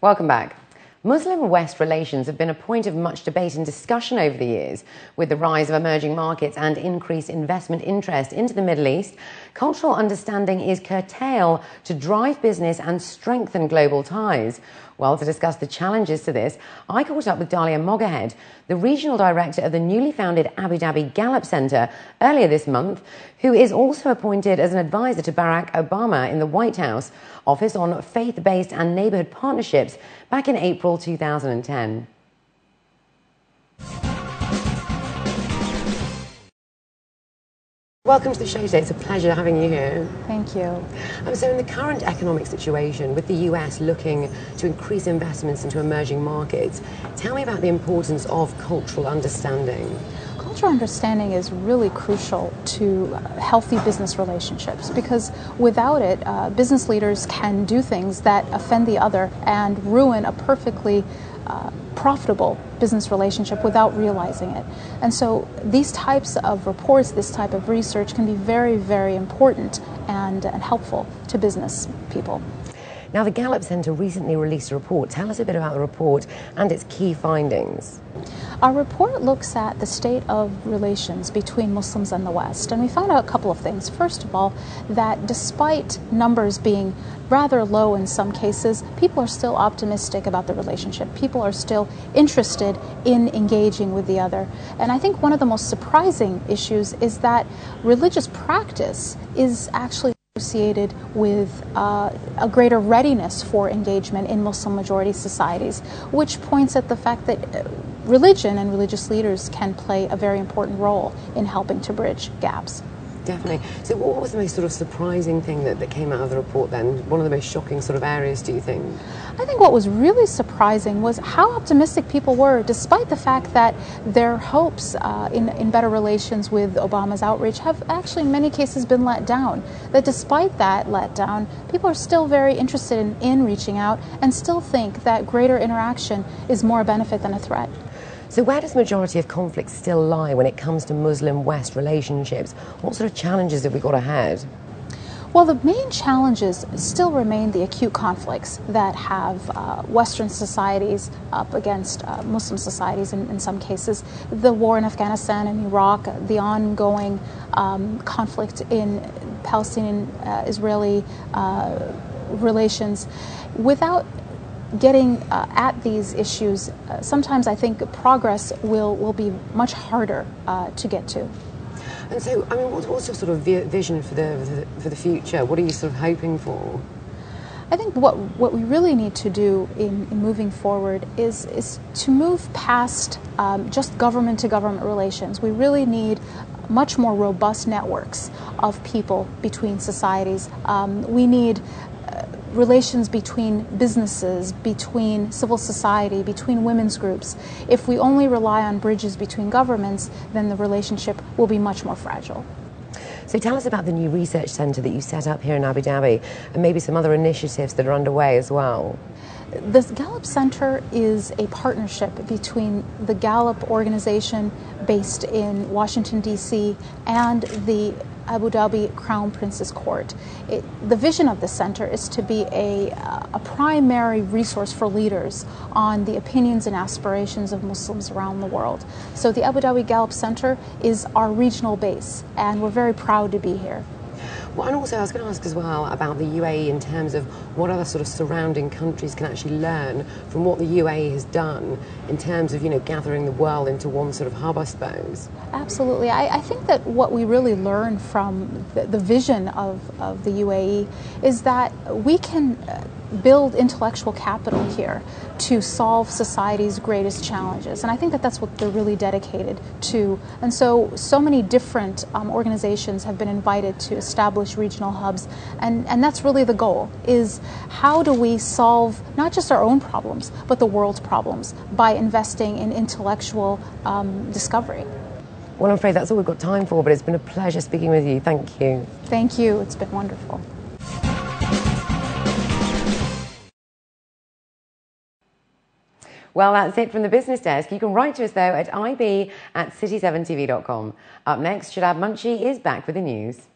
Welcome back. Muslim-West relations have been a point of much debate and discussion over the years. With the rise of emerging markets and increased investment interest into the Middle East, cultural understanding is curtailed to drive business and strengthen global ties. Well, to discuss the challenges to this, I caught up with Dalia Mogahed, the regional director of the newly founded Abu Dhabi Gallup Center, earlier this month, who is also appointed as an advisor to Barack Obama in the White House Office on Faith-Based and Neighborhood Partnerships back in April 2010. Welcome to the show today. It's a pleasure having you here. Thank you. So in the current economic situation, with the US looking to increase investments into emerging markets, tell me about the importance of cultural understanding. Cultural understanding is really crucial to healthy business relationships, because without it, business leaders can do things that offend the other and ruin a perfectly profitable business relationship without realizing it. And so these types of reports, this type of research can be very, very important and helpful to business people. Now, the Gallup Center recently released a report. Tell us a bit about the report and its key findings. Our report looks at the state of relations between Muslims and the West, and we found out a couple of things. First of all, that despite numbers being rather low in some cases, people are still optimistic about the relationship. People are still interested in engaging with the other. And I think one of the most surprising issues is that religious practice is actually associated with a greater readiness for engagement in Muslim-majority societies, which points at the fact that religion and religious leaders can play a very important role in helping to bridge gaps. Definitely. So what was the most sort of surprising thing that came out of the report then? One of the most shocking sort of areas, do you think? I think what was really surprising was how optimistic people were, despite the fact that their hopes in better relations with Obama's outreach have actually in many cases been let down. That despite that letdown, people are still very interested in reaching out and still think that greater interaction is more a benefit than a threat. So where does the majority of conflicts still lie when it comes to Muslim-West relationships? What sort of challenges have we got ahead? Well, the main challenges still remain the acute conflicts that have Western societies up against Muslim societies in some cases. The war in Afghanistan and Iraq, the ongoing conflict in Palestinian-Israeli relations. Without getting at these issues, sometimes I think progress will be much harder to get to. And so, I mean, what's your sort of vision for the future? What are you sort of hoping for? I think what we really need to do in moving forward is to move past just government-to-government relations. We really need much more robust networks of people between societies. We need relations between businesses, between civil society, between women's groups. If we only rely on bridges between governments, then the relationship will be much more fragile. So tell us about the new research centre that you set up here in Abu Dhabi, and maybe some other initiatives that are underway as well. The Gallup Center is a partnership between the Gallup organization based in Washington, D.C. and the Abu Dhabi Crown Prince's Court. The vision of the center is to be a primary resource for leaders on the opinions and aspirations of Muslims around the world. So the Abu Dhabi Gallup Center is our regional base, and we're very proud to be here. Well, and also I was going to ask as well about the UAE in terms of what other sort of surrounding countries can actually learn from what the UAE has done in terms of, you know, gathering the world into one sort of hub, I suppose. Absolutely. I think that what we really learn from the vision of the UAE is that we can build intellectual capital here to solve society's greatest challenges. And I think that that's what they're really dedicated to. And so many different organizations have been invited to establish regional hubs. And that's really the goal, is how do we solve not just our own problems, but the world's problems by investing in intellectual discovery. Well, I'm afraid that's all we've got time for, but it's been a pleasure speaking with you. Thank you. Thank you. It's been wonderful. Well, that's it from the business desk. You can write to us, though, at ib@city7tv.com. Up next, Shadab Munshi is back with the news.